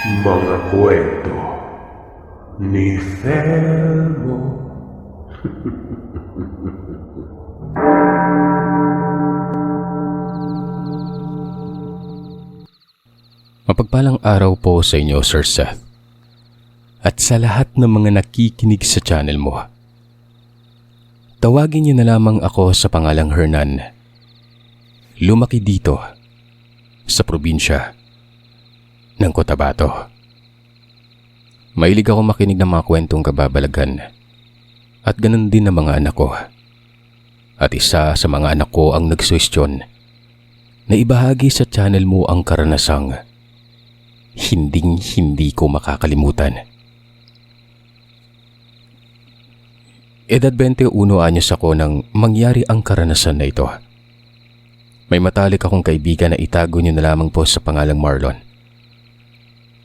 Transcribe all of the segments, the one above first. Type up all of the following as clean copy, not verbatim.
Mga kwento ni Felmo. Mapagpalang araw po sa inyo, Sir Seth. At sa lahat ng mga nakikinig sa channel mo. Tawagin niyo na lamang ako sa pangalang Hernan. Lumaki dito, sa probinsya ng Cotabato. Mahilig ako makinig ng mga kwentong kababalaghan. At ganun din ang mga anak ko. At isa sa mga anak ko ang nagsuwestyon na ibahagi sa channel mo ang karanasang hindi ko makakalimutan. Edad 21 anyos ako nang mangyari ang karanasan na ito. May matalik akong kaibigan na itago niyo na lamang po sa pangalang Marlon.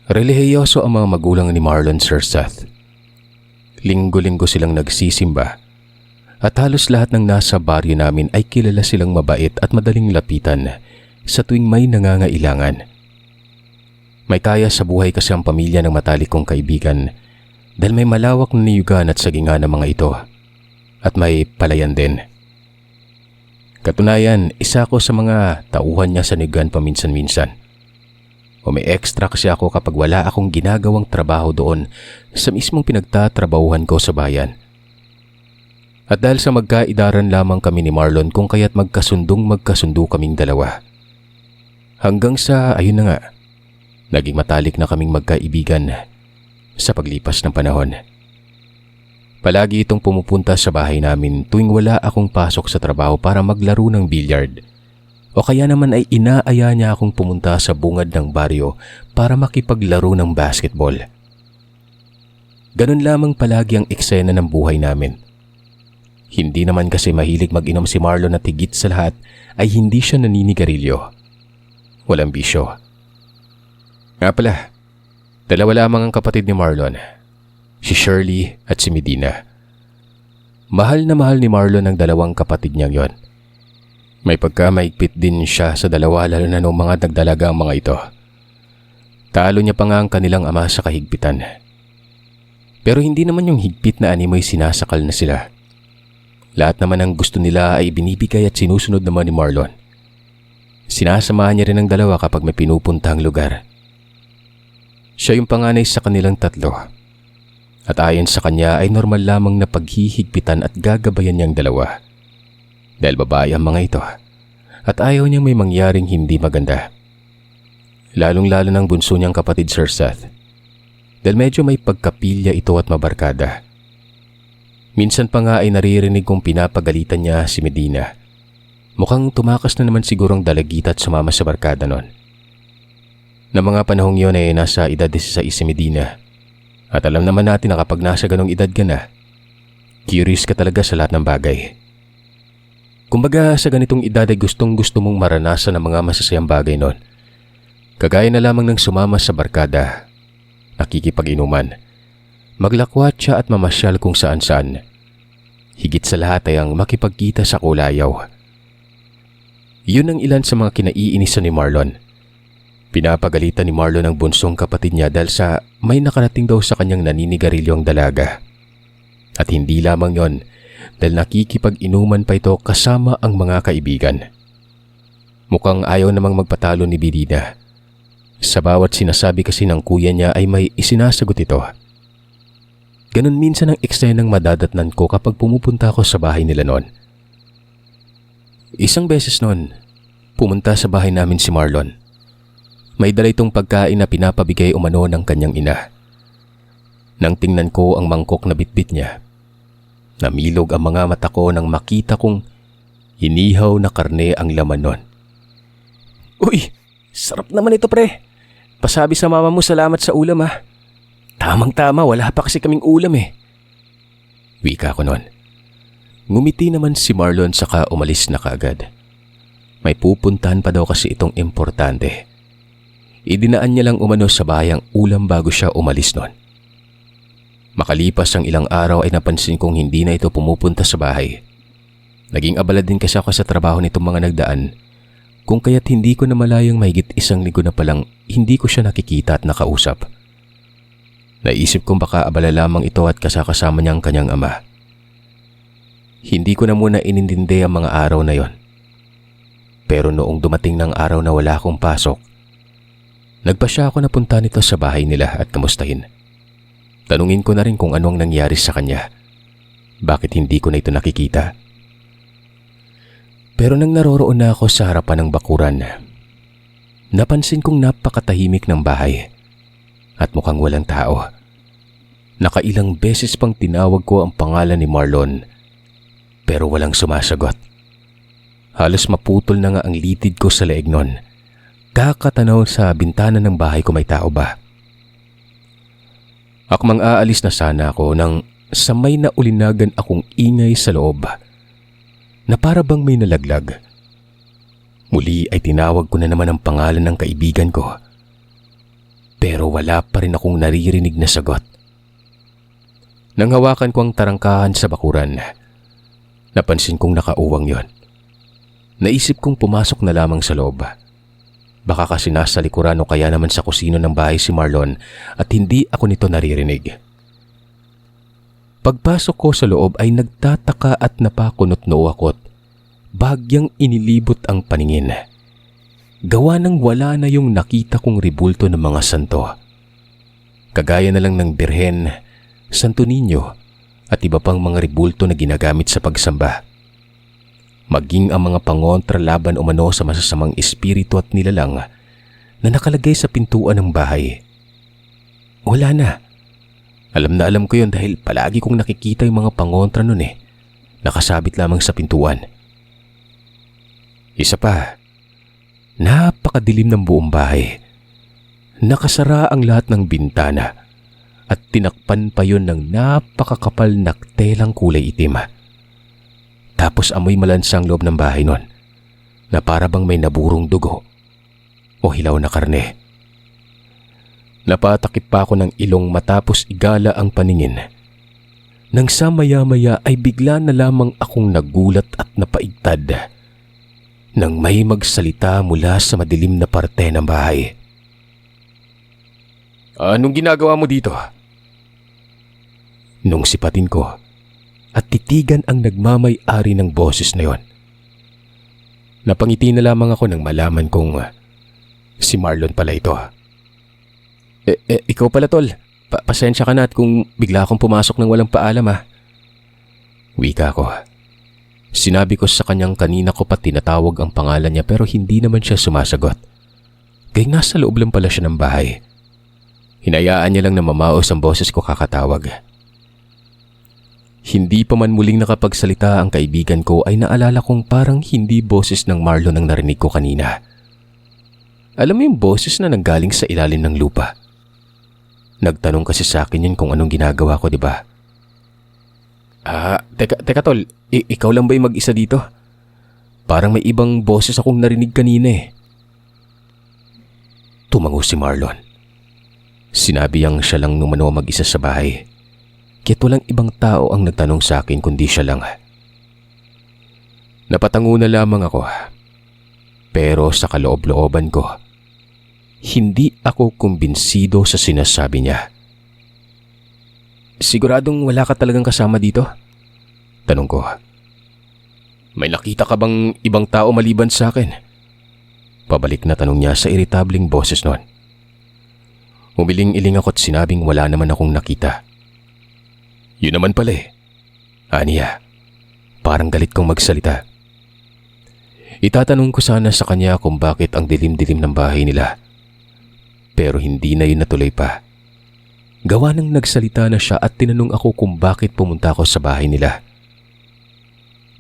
Relihiyoso ang mga magulang ni Marlon, Sir Seth. Linggo-linggo silang nagsisimba at halos lahat ng nasa baryo namin ay kilala silang mabait at madaling lapitan sa tuwing may nangangailangan. May kaya sa buhay kasi ang pamilya ng matalik kong kaibigan dahil may malawak na niyugan at sagingan ng mga ito at may palayan din. Katunayan, isa ako sa mga tauhan niya sa niyugan paminsan-minsan. O may extra kasi ako kapag wala akong ginagawang trabaho doon sa mismong pinagtatrabahuhan ko sa bayan. At dahil sa magkaidaran lamang kami ni Marlon kung kaya't magkasundo kaming dalawa. Hanggang sa, ayun na nga, naging matalik na kaming magkaibigan sa paglipas ng panahon. Palagi itong pumupunta sa bahay namin tuwing wala akong pasok sa trabaho para maglaro ng billiard. O kaya naman ay inaaya niya akong pumunta sa bungad ng baryo para makipaglaro ng basketball. Ganun lamang palagi ang eksena ng buhay namin. Hindi naman kasi mahilig mag-inom si Marlon at higit sa lahat ay hindi siya naninigarilyo. Walang bisyo. Nga pala, dalawa lamang ang kapatid ni Marlon, si Shirley at si Medina. Mahal na mahal ni Marlon ang dalawang kapatid niyang yon. May pagkamaigpit din siya sa dalawa lalo na noong mga nagdalaga ang mga ito. Talo niya pa nga ang kanilang ama sa kahigpitan. Pero hindi naman yung higpit na animoy sinasakal na sila. Lahat naman ang gusto nila ay binibigay at sinusunod naman ni Marlon. Sinasamahan niya rin ang dalawa kapag may pinupuntahang lugar. Siya yung panganay sa kanilang tatlo. At ayon sa kanya ay normal lamang na paghihigpitan at gagabayan niyang dalawa. Dahil babae ang mga ito at ayaw niyang may mangyaring hindi maganda. Lalong-lalo ng bunso niyang kapatid, Sir Seth. Dahil medyo may pagkapilya ito at mabarkada. Minsan pa nga ay naririnig kong pinapagalitan niya si Medina. Mukhang tumakas na naman sigurong dalagita at sumama sa barkada nun. Na mga panahong yun ay nasa edad 16 si Medina. At alam naman natin na kapag nasa ganong edad ka na, curious ka talaga sa lahat ng bagay. Kumbaga sa ganitong edad ay gustong-gusto mong maranasan ang mga masasayang bagay nun. Kagaya na lamang ng sumama sa barkada, nakikipag-inuman, maglakwatsa at mamasyal kung saan-saan. Higit sa lahat ay ang makipagkita sa kulayaw. Yun ang ilan sa mga kinaiinisan ni Marlon. Pinapagalitan ni Marlon ang bunsong kapatid niya dahil sa may nakarating daw sa kanyang naninigarilyo ang dalaga. At hindi lamang yon, dahil nakikipag-inuman pa ito kasama ang mga kaibigan. Mukhang ayaw namang magpatalo ni Medina. Sa bawat sinasabi kasi ng kuya niya ay may isinasagot ito. Ganun minsan ang eksenang madadatnan ko kapag pumupunta ako sa bahay nila noon. Isang beses noon, pumunta sa bahay namin si Marlon. May dala itong pagkain na pinapabigay umano ng kanyang ina. Nang tingnan ko ang mangkok na bitbit niya, namilog ang mga mata ko nang makita kong inihaw na karne ang laman nun. Uy, sarap naman ito pre. Pasabi sa mama mo salamat sa ulam ha. Tamang-tama, wala pa kasi kaming ulam eh. Wika ko nun. Ngumiti naman si Marlon saka umalis na kaagad. May pupuntahan pa daw kasi itong importante. Idinaan niya lang umano sa bahay ang ulam bago siya umalis nun. Makalipas ang ilang araw ay napansin kong hindi na ito pumupunta sa bahay. Naging abala din kasi ako sa trabaho nitong mga nagdaan kung kaya't hindi ko na malayang mahigit 1 linggo na palang hindi ko siya nakikita at nakausap. Naisip kong baka abala lamang ito at kasakasama niya ang kanyang ama. Hindi ko na muna inintindi ang mga araw na yon. Pero noong dumating ng araw na wala akong pasok, nagpasya ako na punta nito sa bahay nila at kamustahin. Tanungin ko na rin kung ano ang nangyari sa kanya. Bakit hindi ko na ito nakikita? Pero nang naroroon na ako sa harapan ng bakuran, napansin kong napakatahimik ng bahay at mukhang walang tao. Nakailang beses pang tinawag ko ang pangalan ni Marlon pero walang sumasagot. Halos maputol na nga ang litid ko sa leeg nun. Kakatanaw sa bintana ng bahay ko may tao ba. Akmang aalis na sana ako nang sa may naulinagan akong ingay sa loob na para bang may nalaglag. Muli ay tinawag ko na naman ang pangalan ng kaibigan ko. Pero wala pa rin akong naririnig na sagot. Nang hawakan ko ang tarangkahan sa bakuran, napansin kong nakauwang yon. Naisip kong pumasok na lamang sa loob. Baka kasi nasa likuran o kaya naman sa kusino ng bahay si Marlon at hindi ako nito naririnig. Pagpasok ko sa loob ay nagtataka at napakunot noo ako't bagyang inilibot ang paningin. Gawa ng wala na yung nakita kong ribulto ng mga santo. Kagaya na lang ng Birhen, Santo Niño at iba pang mga ribulto na ginagamit sa pagsamba. Maging ang mga pangontra laban umano sa masasamang espiritu at nilalang na nakalagay sa pintuan ng bahay. Wala na. Alam na alam ko yun dahil palagi kong nakikita yung mga pangontra nun nakasabit lamang sa pintuan. Isa pa, napakadilim ng buong bahay. Nakasara ang lahat ng bintana at tinakpan pa yun ng napakakapal na telang kulay itim. Tapos amoy malansang loob ng bahay nun na para bang may naburong dugo o hilaw na karne. Napatakip pa ako ng ilong matapos igala ang paningin. Nang sa maya-maya ay bigla na lamang akong nagulat at napaigtad nang may magsalita mula sa madilim na parte ng bahay. Anong ginagawa mo dito? Nung sipatin ko at titigan ang nagmamay-ari ng boses na yon. Napangiti na lamang ako nang malaman kong si Marlon pala ito. Ikaw pala tol, pasensya ka na at kung bigla akong pumasok ng walang paalam Wika ko. Sinabi ko sa kanyang kanina ko pa tinatawag ang pangalan niya pero hindi naman siya sumasagot. Kaya nasa loob lang pala siya ng bahay. Hinayaan niya lang na mamaos ang boses ko kakatawag. Hindi pa man muling nakapagsalita ang kaibigan ko ay naalala kong parang hindi boses ng Marlon ang narinig ko kanina. Alam mo yung boses na nanggaling sa ilalim ng lupa? Nagtanong kasi sa akin yun kung anong ginagawa ko, di ba? Teka tol, ikaw lang ba yung mag-isa dito? Parang may ibang boses akong narinig kanina Tumango si Marlon. Sinabi yang siya lang numano mag-isa sa bahay. Kaya't walang ibang tao ang nagtanong sa akin kundi siya lang. Napatango na lamang ako. Pero sa kaloob-looban ko, hindi ako kumbinsido sa sinasabi niya. Siguradong wala ka talagang kasama dito? Tanong ko. May nakita ka bang ibang tao maliban sa akin? Pabalik na tanong niya sa iritableng boses noon. Umiling-iling ako't sinabing wala naman akong nakita. Yun naman pala Aniya, parang galit kong magsalita. Itatanong ko sana sa kanya kung bakit ang dilim-dilim ng bahay nila. Pero hindi na yun natuloy pa. Gawa nang nagsalita na siya at tinanong ako kung bakit pumunta ako sa bahay nila.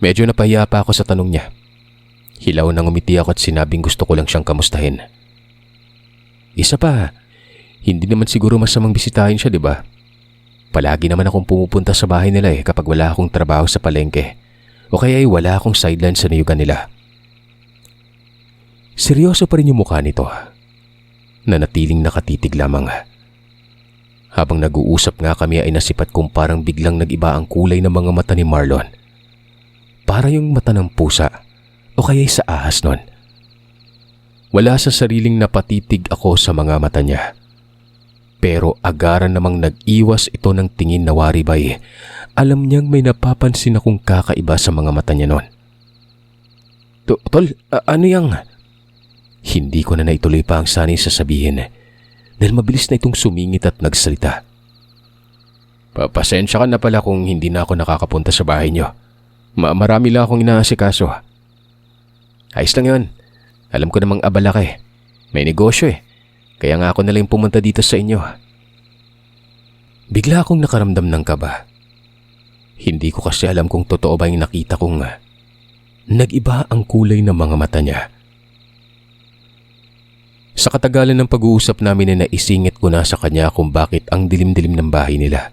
Medyo napahiya pa ako sa tanong niya. Hilaw nang umiti ako at sinabing gusto ko lang siyang kamustahin. Isa pa, hindi naman siguro masamang bisitahin siya, di ba? Palagi naman akong pumupunta sa bahay nila kapag wala akong trabaho sa palengke o kaya ay wala akong sideline sa niyugan nila. Seryoso pa rin yung mukha nito. Nanatiling nakatitig lamang. Habang nag-uusap nga kami ay nasipat kong parang biglang nag-iba ang kulay ng mga mata ni Marlon. Para yung mata ng pusa o kaya sa ahas nun. Wala sa sariling napatitig ako sa mga mata niya. Pero agaran namang nag-iwas ito ng tingin na waribay. Alam niyang may napapansin akong kakaiba sa mga mata niya noon. Tol, ano yang? Hindi ko na naituloy pa ang sanay sasabihin dahil mabilis na itong sumingit at nagsalita. Pasensya ka na pala kung hindi na ako nakakapunta sa bahay niyo. Marami lang akong inaasikaso. Ayos lang yun. Alam ko namang abala ka eh. May negosyo eh. Kaya nga ako na lang pumunta dito sa inyo. Bigla akong nakaramdam ng kaba. Hindi ko kasi alam kung totoo ba yung nakita kong nag-iba ang kulay ng mga mata niya. Sa katagalan ng pag-uusap namin ay naisingit ko na sa kanya kung bakit ang dilim-dilim ng bahay nila.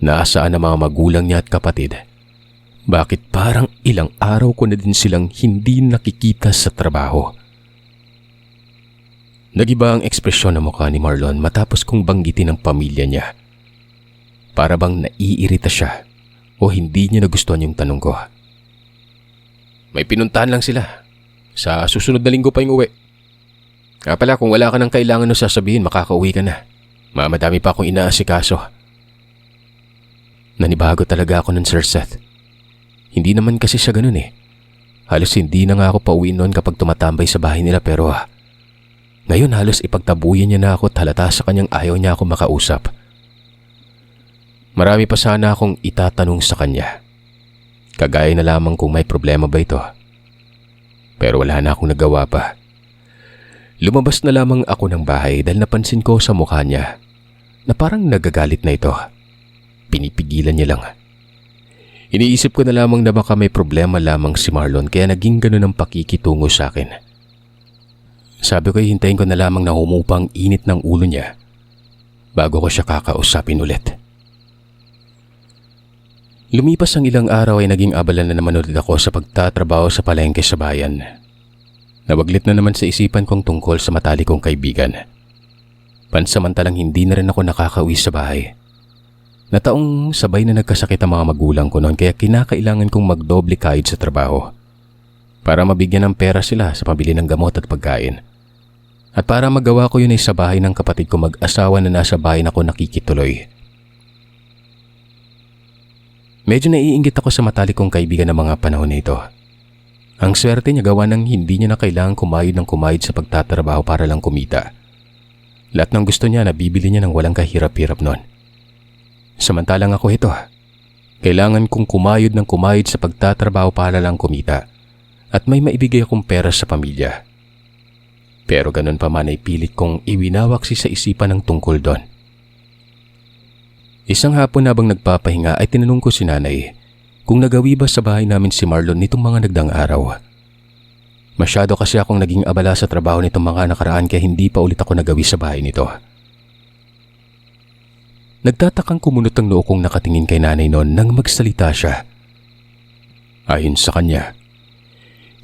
Nasaan ang mga magulang niya at kapatid? Bakit parang ilang araw ko na din silang hindi nakikita sa trabaho? Nagiba ang ekspresyon ng mukha ni Marlon matapos kong banggitin ang pamilya niya. Para bang naiirita siya o hindi niya nagustuhan yung tanong ko. May pinuntahan lang sila. Sa susunod na linggo pa yung uwi. Kaya pala kung wala ka ng kailangan na sasabihin, makakauwi ka na. Madami pa akong inaasikaso. Nanibago talaga ako nun, Sir Seth. Hindi naman kasi siya ganun eh. Halos hindi na nga ako pauwi noon kapag tumatambay sa bahay nila pero ngayon halos ipagtabuyan niya na ako at halata sa kanyang ayaw niya ako makausap. Marami pa sana akong itatanong sa kanya. Kagaya na lamang kung may problema ba ito. Pero wala na akong nagawa pa. Lumabas na lamang ako ng bahay dahil napansin ko sa mukha niya na parang nagagalit na ito. Pinipigilan niya lang. Iniisip ko na lamang na baka may problema lamang si Marlon kaya naging ganun ang pakikitungo sa akin. Sabi ko hintayin ko na lamang na humupang init ng ulo niya bago ko siya kakausapin ulit. Lumipas ang ilang araw ay naging abala na naman ulit ako sa pagtatrabaho sa palengke sa bayan. Nawaglit na naman sa isipan kong tungkol sa matalik kong kaibigan. Pansamantalang hindi na rin ako nakakauwi sa bahay. Nataong sabay na nagkasakit ang mga magulang ko noon kaya kinakailangan kong magdoble kahit sa trabaho para mabigyan ng pera sila sa pambili ng gamot at pagkain. At para magawa ko yun ay sa bahay ng kapatid ko mag-asawa na nasa bahay na ako nakikituloy. Medyo naiinggit ako sa matalik kong kaibigan ng mga panahon na ito. Ang swerte niya gawa ng hindi niya na kailangan kumayod ng kumayod sa pagtatrabaho para lang kumita. Lahat ng gusto niya nabibili niya ng walang kahirap-hirap noon. Samantalang ako ito, kailangan kong kumayod ng kumayod sa pagtatrabaho para lang kumita at may maibigay akong pera sa pamilya. Pero ganun pa man ay pilit kong iwinawaksi sa isipan ng tungkol doon. Isang hapon habang nagpapahinga ay tinanong ko si nanay kung nagawi ba sa bahay namin si Marlon nitong mga nagdang araw. Masyado kasi akong naging abala sa trabaho nitong mga nakaraan kaya hindi pa ulit ako nagawi sa bahay nito. Nagtatakang kumunot ang noo kong nakatingin kay nanay noon nang magsalita siya. Ayon sa kanya,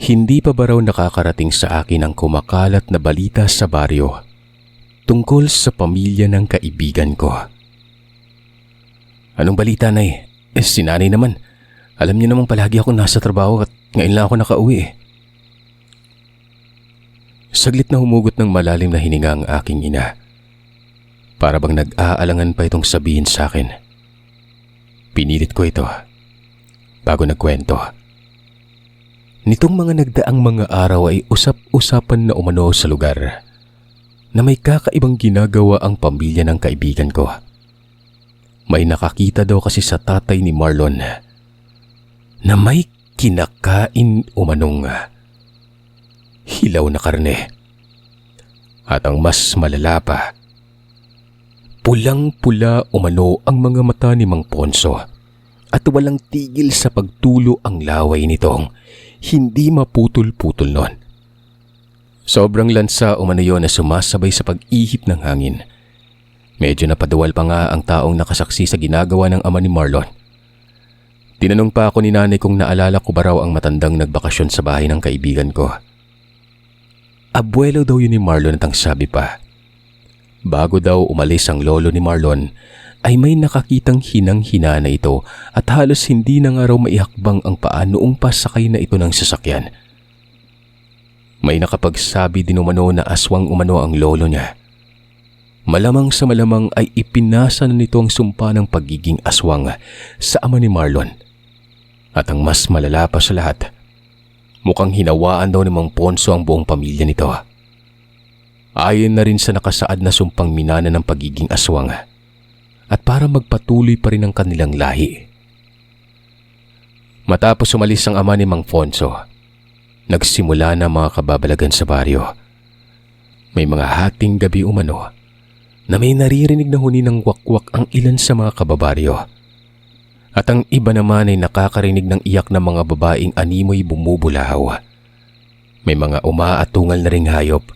hindi pa ba raw nakakarating sa akin ang kumakalat na balita sa baryo tungkol sa pamilya ng kaibigan ko. Anong balita, Nay? Si nanay naman. Alam niyo namang palagi akong nasa trabaho at ngayon lang ako nakauwi. Saglit na humugot ng malalim na hininga ang aking ina. Para bang nag-aalangan pa itong sabihin sa akin. Pinilit ko ito bago nagkwento. Nitong mga nagdaang mga araw ay usap-usapan na umano sa lugar na may kakaibang ginagawa ang pamilya ng kaibigan ko. May nakakita daw kasi sa tatay ni Marlon na may kinakain umanong hilaw na karne. At ang mas malala pa, pulang-pula umano ang mga mata ni Mang Ponso at walang tigil sa pagtulo ang laway nitong hindi maputol-putol noon. Sobrang lansa umano yon na sumasabay sa pag-ihip ng hangin. Medyo napaduwal pa nga ang taong nakasaksi sa ginagawa ng ama ni Marlon. Tinanong pa ako ni nanay kung naalala ko ba raw ang matandang nagbakasyon sa bahay ng kaibigan ko. Abuelo daw yun ni Marlon at ang sabi pa, bago daw umalis ang lolo ni Marlon ay may nakakitang hinang-hina na ito at halos hindi na nga raw maihakbang ang paa noong pasakay na ito ng sasakyan. May nakapagsabi din umano na aswang umano ang lolo niya. Malamang sa malamang ay ipinasa na nito ang sumpa ng pagiging aswang sa ama ni Marlon. At ang mas malala pa sa lahat, mukhang hinawaan daw ni Mang Ponso ang buong pamilya nito. Ayon na rin sa nakasaad na sumpang minana ng pagiging aswang at para magpatuloy pa rin ang kanilang lahi. Matapos umalis ang ama ni Mang Ponso, nagsimula na mga kababalagan sa baryo. May mga hating gabi umano na may naririnig na huni ng wakwak ang ilan sa mga kababaryo. At ang iba naman ay nakakarinig ng iyak ng mga babaeng animoy bumubulahaw. May mga umaatungal na ring hayop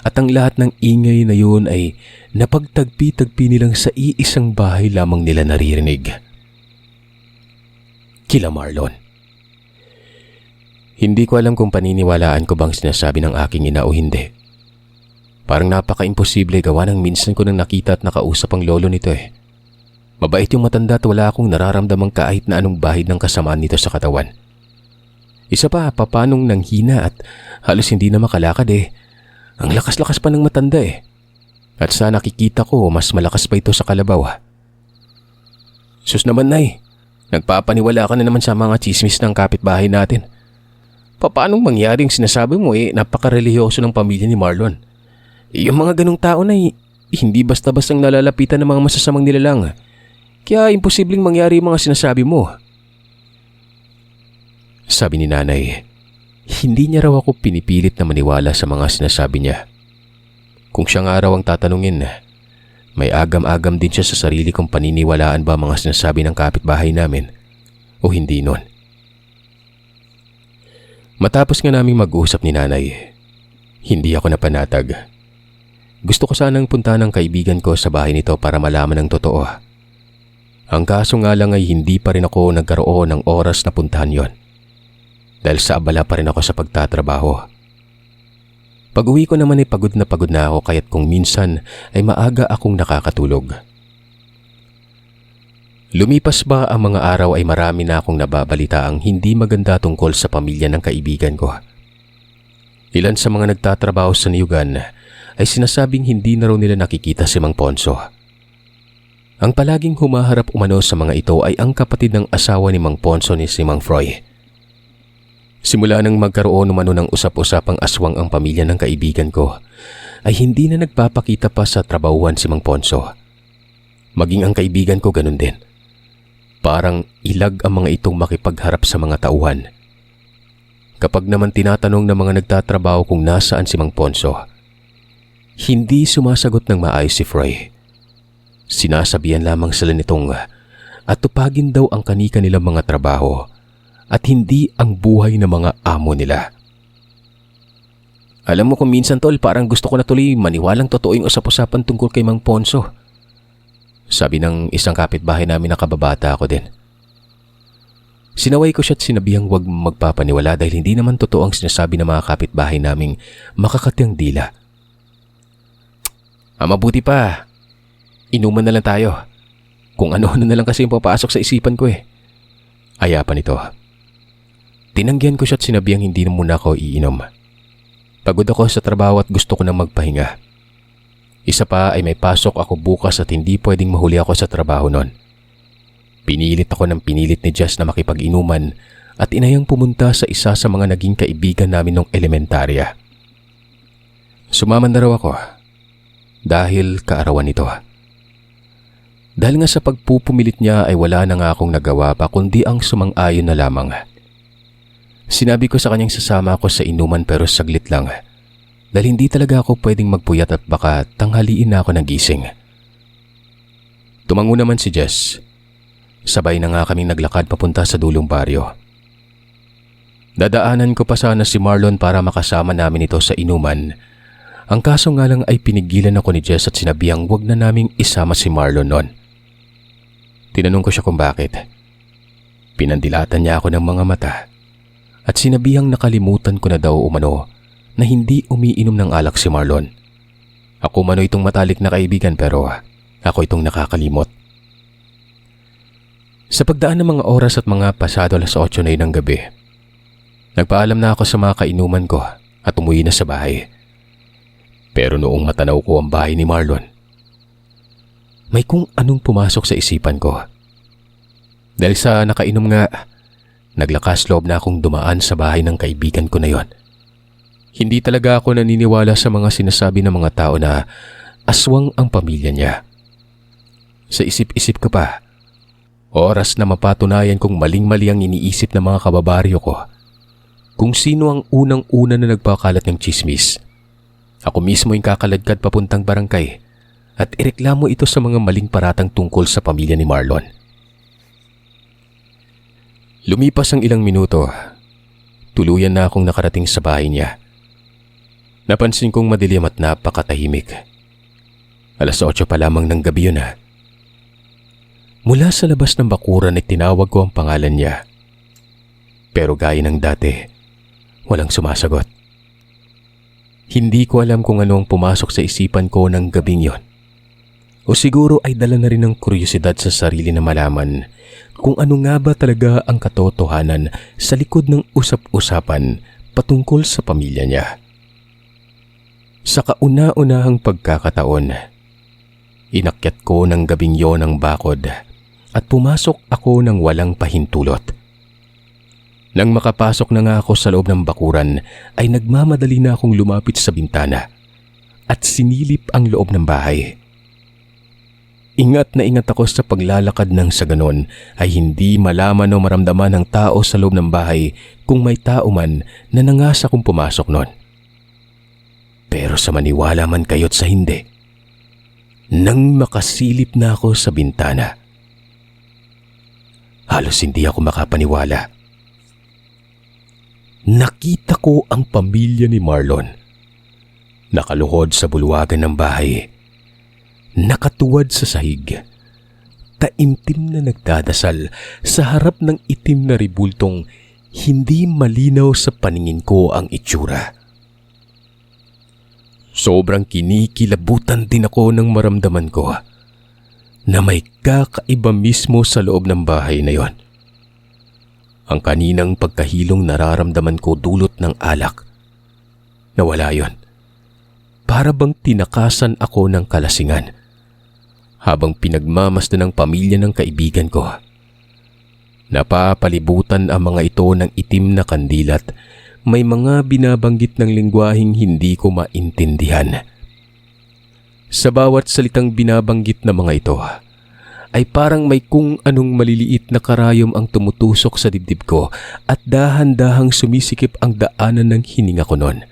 at ang lahat ng ingay na yun ay napagtagpi-tagpi nilang sa iisang bahay lamang nila naririnig. Kila Marlon. Hindi ko alam kung paniniwalaan ko bang sinasabi ng aking ina o hindi. Parang napaka-imposible gawa ng minsan ko nang nakita at nakausap ang lolo nito eh. Mabait yung matanda at wala akong nararamdamang kahit na anong bahid ng kasamaan nito sa katawan. Isa pa, papanong nanghina at halos hindi na makalakad eh. Ang lakas-lakas pa ng matanda eh. At sa nakikita ko, mas malakas pa ito sa kalabaw. Sus naman nay, nagpapaniwala ka na naman sa mga chismis ng kapitbahay natin. Paanong mangyari yung sinasabi mo eh, napaka-relihiyoso ng pamilya ni Marlon. Yung mga ganong tao na hindi basta-bastang nalalapitan ng mga masasamang nilalang. Kaya imposibleng mangyari yung mga sinasabi mo. Sabi ni nanay, hindi niya raw ako pinipilit na maniwala sa mga sinasabi niya. Kung siya nga raw ang tatanungin, may agam-agam din siya sa sarili kung paniniwalaan ba mga sinasabi ng kapitbahay namin o hindi nun. Matapos nga naming mag-usap ni nanay, hindi ako napanatag. Gusto ko sanang punta ng kaibigan ko sa bahay nito para malaman ang totoo. Ang kaso nga lang ay hindi pa rin ako nagkaroon ng oras na puntahan yon. Dahil sa abala pa rin ako sa pagtatrabaho. Pag-uwi ko naman ay pagod na ako kaya't kung minsan ay maaga akong nakakatulog. Lumipas ba ang mga araw ay marami na akong nababalita ang hindi maganda tungkol sa pamilya ng kaibigan ko. Ilan sa mga nagtatrabaho sa niyugan ay sinasabing hindi na raw nila nakikita si Mang Ponso. Ang palaging humaharap umano sa mga ito ay ang kapatid ng asawa ni Mang Ponso ni si Mang Froy. Simula nang magkaroon umano ng usap-usapang aswang ang pamilya ng kaibigan ko, ay hindi na nagpapakita pa sa trabahuan si Mang Ponso. Maging ang kaibigan ko ganun din. Parang ilag ang mga itong makipagharap sa mga tauhan. Kapag naman tinatanong ng mga nagtatrabaho kung nasaan si Mang Ponso, hindi sumasagot ng maayos si Froy. Sinasabihan lamang sila nitong at tupagin daw ang kanika nilang mga trabaho at hindi ang buhay ng mga amo nila. Alam mo kung minsan tol, parang gusto ko na tuloy maniwalang totoo yung usap-usapan tungkol kay Mang Ponso. Sabi ng isang kapitbahay namin na kababata ako din. Sinaway ko siya at sinabihang huwag magpapaniwala dahil hindi naman totoo ang sinasabi ng mga kapitbahay naming makakatyang dila. Mabuti pa. Inuman na lang tayo. Kung ano-ano na lang kasi yung papasok sa isipan ko eh. Aya pa nito. Tinanggihan ko siya at sinabihang hindi na muna ako iinom. Pagod ako sa trabaho at gusto ko nang magpahinga. Isa pa ay may pasok ako bukas at hindi pwedeng mahuli ako sa trabaho nun. Pinilit ako ng pinilit ni Jess na makipag-inuman at inayang pumunta sa isa sa mga naging kaibigan namin nung elementarya. Sumaman na raw ako dahil kaarawan nito. Dahil nga sa pagpupumilit niya ay wala na nga akong nagawa pa kundi ang sumang-ayon na lamang. Sinabi ko sa kanyang sasama ako sa inuman pero saglit lang dahil hindi talaga ako pwedeng magpuyat at baka tanghaliin na ako nagising. Tumango naman si Jess. Sabay na nga kaming naglakad papunta sa dulong baryo. Dadaanan ko pa sana si Marlon para makasama namin ito sa inuman. Ang kaso nga lang ay pinigilan ako ni Jess at sinabihang wag na naming isama si Marlon noon. Tinanong ko siya kung bakit. Pinandilatan niya ako ng mga mata at sinabihang nakalimutan ko na daw umano na hindi umiinom ng alak si Marlon. Ako umano itong matalik na kaibigan pero ako itong nakakalimot. Sa pagdaan ng mga oras at mga pasado 8:00 na ng gabi, nagpaalam na ako sa mga kainuman ko at umuwi na sa bahay. Pero noong matanaw ko ang bahay ni Marlon, may kung anong pumasok sa isipan ko. Dahil sa nakainom nga, naglakas loob na akong dumaan sa bahay ng kaibigan ko na yon. Hindi talaga ako naniniwala sa mga sinasabi ng mga tao na aswang ang pamilya niya. Sa isip-isip ko pa, oras na mapatunayan kong maling-mali ang iniisip ng mga kababaryo ko. Kung sino ang unang-una na nagpakalat ng tsismis, ako mismo yung kakaladkad papuntang barangay at ireklamo ito sa mga maling paratang tungkol sa pamilya ni Marlon. Lumipas ang ilang minuto, tuluyan na akong nakarating sa bahay niya. Napansin kong madilim at napakatahimik. 8:00 pa lamang ng gabi yun . Mula sa labas ng bakuran ay tinawag ko ang pangalan niya. Pero gaya ng dati, walang sumasagot. Hindi ko alam kung ano ang pumasok sa isipan ko ng gabing yon. O siguro ay dala na rin ng kuryosidad sa sarili na malaman kung ano nga ba talaga ang katotohanan sa likod ng usap-usapan patungkol sa pamilya niya. Sa kauna-unahang pagkakataon, inakyat ko ng gabing yon ang bakod at pumasok ako ng walang pahintulot. Nang makapasok na nga ako sa loob ng bakuran ay nagmamadali na akong lumapit sa bintana at sinilip ang loob ng bahay. Ingat na ingat ako sa paglalakad nang sa ganon ay hindi malaman o maramdaman ng tao sa loob ng bahay kung may tao man na nangasa kong pumasok nun. Pero sa maniwala man kayo't sa hindi, nang makasilip na ako sa bintana, halos hindi ako makapaniwala. Nakita ko ang pamilya ni Marlon. Nakaluhod sa bulwagan ng bahay. Nakatuwad sa sahig. Taimtim na nagdadasal sa harap ng itim na ribultong hindi malinaw sa paningin ko ang itsura. Sobrang kinikilabutan din ako nang maramdaman ko na may kakaiba mismo sa loob ng bahay na yon. Ang kaninang pagkahilong nararamdaman ko dulot ng alak. Nawala yon. Para bang tinakasan ako ng kalasingan habang pinagmamasdan ng pamilya ng kaibigan ko. Napapalibutan ang mga ito ng itim na kandilat. May mga binabanggit ng lengguaheng hindi ko maintindihan. Sa bawat salitang binabanggit na mga ito, ay parang may kung anong maliliit na karayom ang tumutusok sa dibdib ko at dahan-dahang sumisikip ang daanan ng hininga ko noon.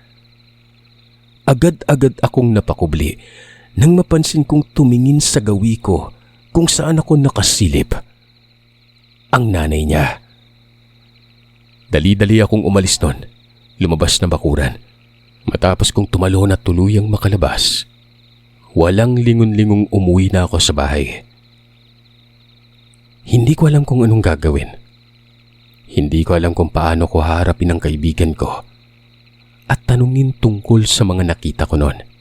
Agad-agad akong napakubli nang mapansin kong tumingin sa gawi ko kung saan ako nakasilip. Ang nanay niya. Dali-dali akong umalis noon, lumabas na bakuran. Matapos kong tumalon at tuluyang makalabas, walang lingon-lingong umuwi na ako sa bahay. Hindi ko alam kung anong gagawin. Hindi ko alam kung paano ko haharapin ang kaibigan ko at tanungin tungkol sa mga nakita ko noon.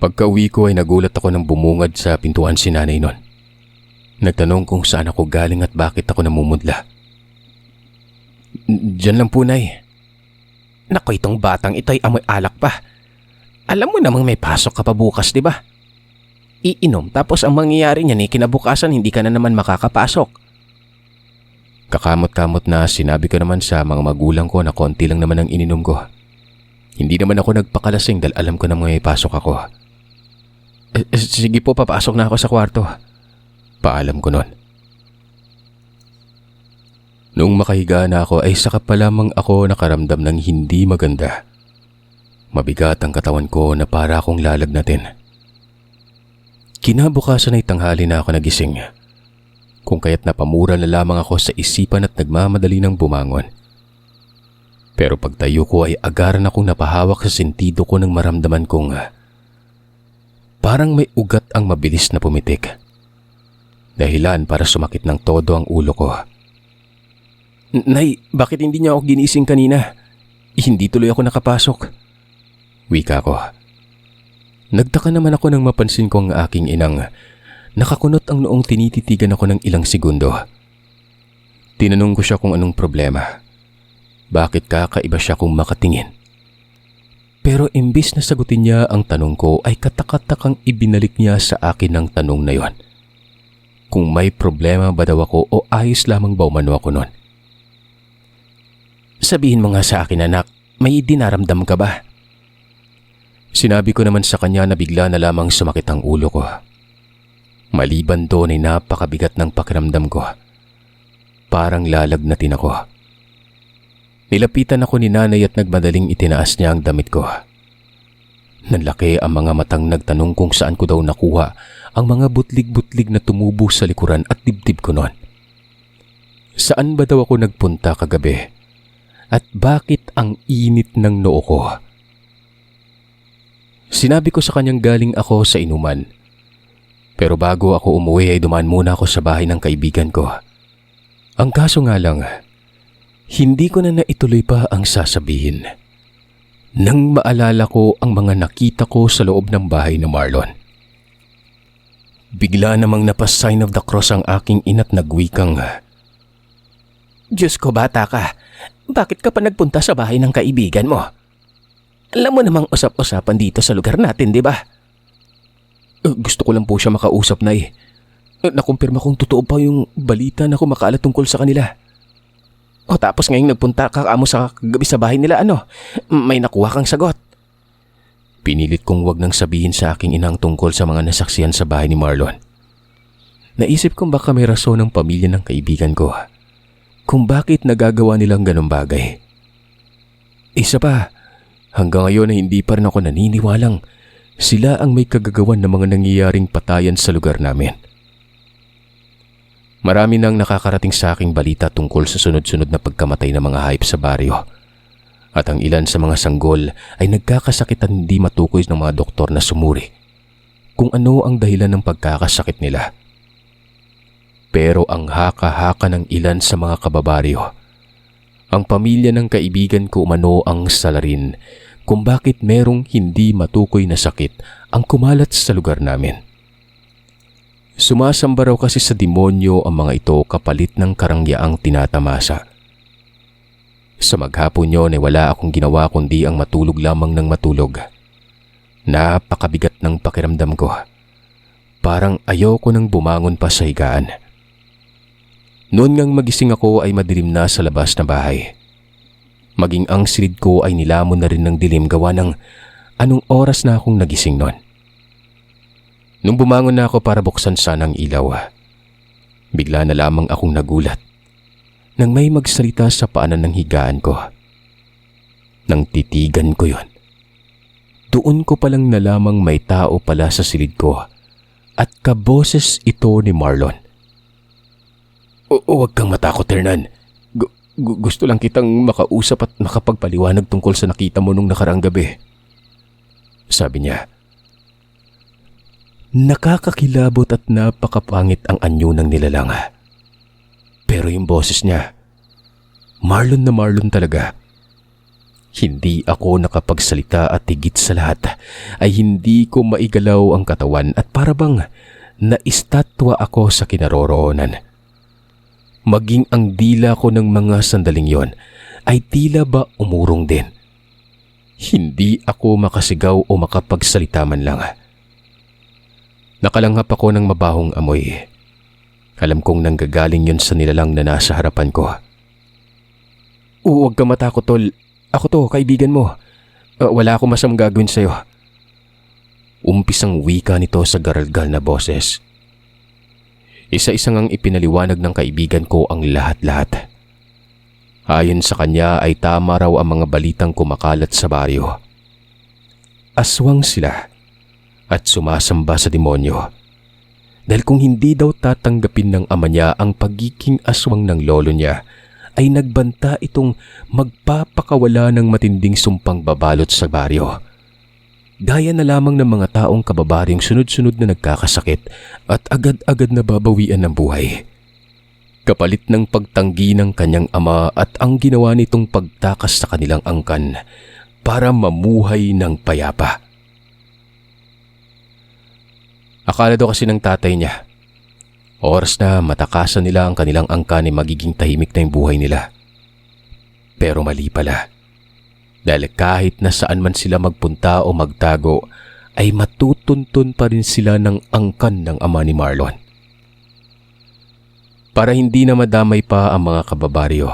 Pagka-uwi ko ay nagulat ako nang bumungad sa pintuan si nanay noon. Nagtanong kung saan ako galing at bakit ako namumudla. Diyan lang po, Nay. Naku, itong batang ito ay amoy alak pa. Alam mo namang may pasok ka pa bukas, di ba? Iinom tapos ang mangyayari niyan kinabukasan hindi ka na naman makakapasok. Kakamot-kamot na sinabi ko naman sa mga magulang ko na konti lang naman ang ininom ko. Hindi naman ako nagpakalasing dahil alam ko na may pasok ako. Sige po, papasok na ako sa kwarto. Paalam ko noon. Nung makahiga na ako ay saka pa lamang ako nakaramdam ng hindi maganda. Mabigat ang katawan ko na para akong lalagnatin. Kinabukasan ay tanghali na ako nagising. Kung kaya't napamura na lamang ako sa isipan at nagmamadali ng bumangon. Pero pagtayo ko ay agaran akong napahawak sa sentido ko nang maramdaman kong parang may ugat ang mabilis na pumitik. Dahilan para sumakit ng todo ang ulo ko. Nay, bakit hindi niya ako ginising kanina? Hindi tuloy ako nakapasok. Wika ko. Nagtaka naman ako nang mapansin ko ang aking inang nakakunot ang noong tinititigan ako ng ilang segundo. Tinanong ko siya kung anong problema. bakit kakaiba siya kung makatingin. Pero imbis na sagutin niya ang tanong ko ay katakatakang ibinalik niya sa akin ang tanong na yon. Kung may problema ba daw ako o ayos lamang ba umano ako noon. Sabihin mo nga sa akin anak, may dinaramdam ka ba? Sinabi ko naman sa kanya na bigla na lamang sumakit ang ulo ko. Maliban doon ay napakabigat ng pakiramdam ko. Parang lalagnatin ako. Nilapitan ako ni nanay at nagmadaling itinaas niya ang damit ko. Nanlaki ang mga matang nagtanong kung saan ko daw nakuha ang mga butlig-butlig na tumubo sa likuran at dibdib ko noon. Saan ba daw ako nagpunta kagabi? At bakit ang init ng noo ko? Sinabi ko sa kanyang galing ako sa inuman. Pero bago ako umuwi ay dumaan muna ako sa bahay ng kaibigan ko. Ang kaso nga lang, hindi ko na naituloy pa ang sasabihin. Nang maalala ko ang mga nakita ko sa loob ng bahay ni Marlon. Bigla namang napasign of the cross ang aking ina't nagwikang, Diyos ko, bata ka. Bakit ka pa nagpunta sa bahay ng kaibigan mo? Alam mo namang usap-usapan dito sa lugar natin, di ba? Gusto ko lang po siya makausap na nakumpirma kong totoo pa yung balita na kumakalat tungkol sa kanila. O tapos ngayong nagpunta ka amo sa gabi sa bahay nila may nakuha kang sagot. Pinilit kong wag nang sabihin sa aking inang tungkol sa mga nasaksiyan sa bahay ni Marlon. Naisip kong baka may rason ng pamilya ng kaibigan ko kung bakit nagagawa nilang ganong bagay. Isa pa, hanggang ngayon ay hindi pa rin ako naniniwalang sila ang may kagagawan ng mga nangyayaring patayan sa lugar namin. Marami nang nakakarating sa aking balita tungkol sa sunod-sunod na pagkamatay ng mga hayop sa baryo. At ang ilan sa mga sanggol ay nagkakasakit at hindi matukoy ng mga doktor na sumuri kung ano ang dahilan ng pagkakasakit nila. Pero ang haka-haka ng ilan sa mga kababaryo, ang pamilya ng kaibigan ko umano ang salarin kung bakit merong hindi matukoy na sakit ang kumalat sa lugar namin. Sumasamba raw kasi sa demonyo ang mga ito kapalit ng karangyaang tinatamasa. Sa maghapon yun ay wala akong ginawa kundi ang matulog lamang ng matulog. Napakabigat ng pakiramdam ko. Parang ayoko nang bumangon pa sa higaan. Noon ngang magising ako ay madilim na sa labas na bahay. Maging ang silid ko ay nilamon na rin ng dilim gawa ng anong oras na akong nagising noon. Nung bumangon na ako para buksan sana ang ilaw, bigla na lamang akong nagulat nang may magsalita sa paanan ng higaan ko. Nang titigan ko yon, doon ko palang nalamang may tao pala sa silid ko at kaboses ito ni Marlon. Huwag kang matakot, Hernan. Gusto lang kitang makausap at makapagpaliwanag tungkol sa nakita mo nung nakaraang gabi. Sabi niya. Nakakakilabot at napakapangit ang anyo ng nilalang. Pero yung boses niya, Marlon na Marlon talaga. Hindi ako nakapagsalita at higit sa lahat ay hindi ko maigalaw ang katawan at parabang naistatwa ako sa kinaroroonan. Maging ang dila ko ng mga sandaling yon ay tila ba umurong din. Hindi ako makasigaw o makapagsalita man lang. Nakalanghap ako ng mabahong amoy. Alam kong nanggagaling yun sa nilalang na nasa harapan ko. Huwag ka matakot, tol. Ako to, kaibigan mo. Wala akong masamang gagawin sa'yo. Umpisang wika nito sa garalgal na boses. Isa-isang ang ipinaliwanag ng kaibigan ko ang lahat-lahat. Ayon sa kanya ay tama raw ang mga balitang kumakalat sa baryo. Aswang sila at sumasamba sa demonyo. Dahil kung hindi daw tatanggapin ng ama niya ang pagiging aswang ng lolo niya, ay nagbanta itong magpapakawala ng matinding sumpang babalot sa baryo. Gaya na lamang ng mga taong kababaryong sunod-sunod na nagkakasakit at agad-agad na babawian ng buhay. Kapalit ng pagtanggi ng kanyang ama at ang ginawa nitong pagtakas sa kanilang angkan para mamuhay ng payapa. Akala daw kasi ng tatay niya, oras na matakasan nila ang kanilang angkan ay magiging tahimik na yung buhay nila. Pero mali pala. Dahil kahit na saan man sila magpunta o magtago, ay matutuntun pa rin sila ng angkan ng ama ni Marlon. Para hindi na madamay pa ang mga kababaryo,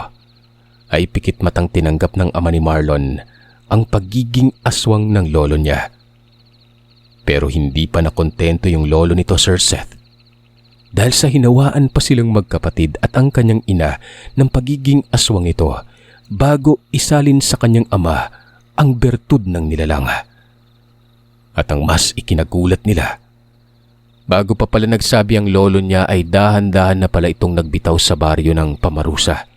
ay pikit matang tinanggap ng ama ni Marlon ang pagiging aswang ng lolo niya. Pero hindi pa nakontento yung lolo nito, Sir Seth. Dahil sa hinawaan pa silang magkapatid at ang kanyang ina ng pagiging aswang ito bago isalin sa kanyang ama ang bertud ng nilalang. At ang mas ikinagulat nila, bago pa pala nagsabi ang lolo niya ay dahan-dahan na pala itong nagbitaw sa baryo ng pamarusa.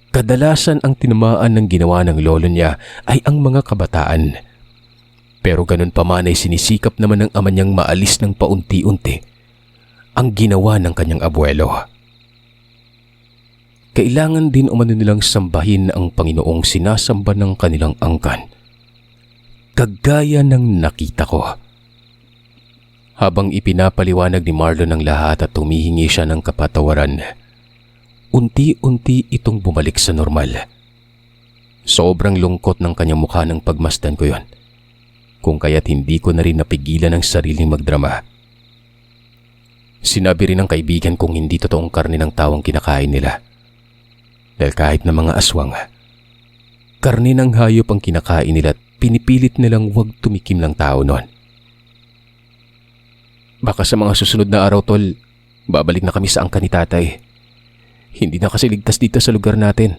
Kadalasan ang tinamaan ng ginawa ng lolo niya ay ang mga kabataan. Pero ganun pa man ay sinisikap naman ng ama niyang maalis ng paunti-unti ang ginawa ng kanyang abuelo. Kailangan din umano nilang sambahin ang Panginoong sinasamba ng kanilang angkan. Kagaya ng nakita ko. Habang ipinapaliwanag ni Marlon ang lahat at humihingi siya ng kapatawaran, unti-unti itong bumalik sa normal. Sobrang lungkot ng kanyang mukha nang pagmasdan ko yon, kung kaya't hindi ko na rin napigilan ang sariling magdrama. Sinabi rin ng kaibigan kong hindi totoong karne ng tawang kinakain nila. Dahil kahit na mga aswang, karne ng hayop ang kinakain nila at pinipilit nilang huwag tumikim ng tao noon. Baka sa mga susunod na araw, tol, babalik na kami sa angkan ni tatay. Hindi na kasi ligtas dito sa lugar natin.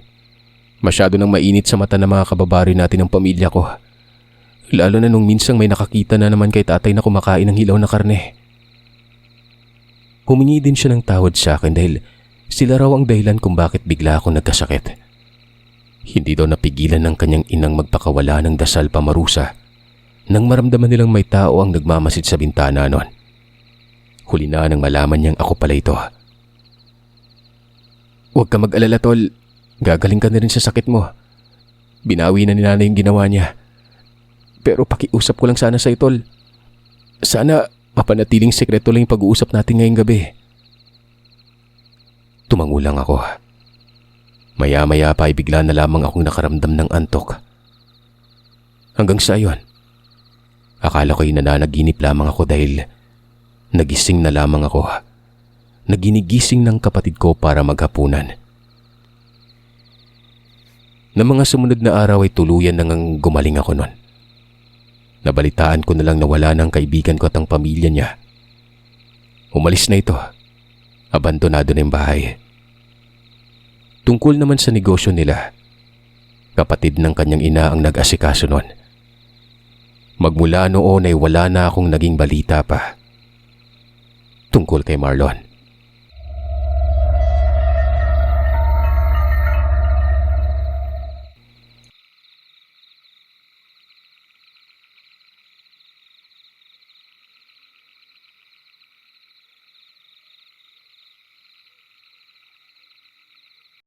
Masyado nang mainit sa mata ng mga kababaryo natin ng pamilya ko. Lalo na nung minsang may nakakita na naman kay tatay na kumakain ng hilaw na karne. Humingi din siya ng tawad sa akin dahil sila raw ang dahilan kung bakit bigla akong nagkasakit. Hindi daw napigilan ng kanyang inang magpakawala ng dasal pamarusa nang maramdaman nilang may tao ang nagmamasid sa bintana noon. Huli na nang malaman niyang ako pala ito. Huwag ka mag-alala, tol. Gagaling ka na rin sa sakit mo. Binawi na ni nanay yung ginawa niya. Pero pakiusap ko lang sana sa'yo, tol. Sana mapanatiling sekreto lang yung pag-uusap natin ngayong gabi. Tumango lang ako. Maya-maya pa ay bigla na lamang akong nakaramdam ng antok. Hanggang sa ayon, akala ko'y nananaginip lamang ako dahil nagising na lamang ako. Naginigising ng kapatid ko para maghapunan. Na mga sumunod na araw ay tuluyan nang gumaling ako noon. Nabalitaan ko na lang na wala ng kaibigan ko at ang pamilya niya. Umalis na ito. Abandonado na yung bahay. Tungkol naman sa negosyo nila, kapatid ng kanyang ina ang nag-asikaso noon. Magmula noon ay wala na akong naging balita pa tungkol kay Marlon.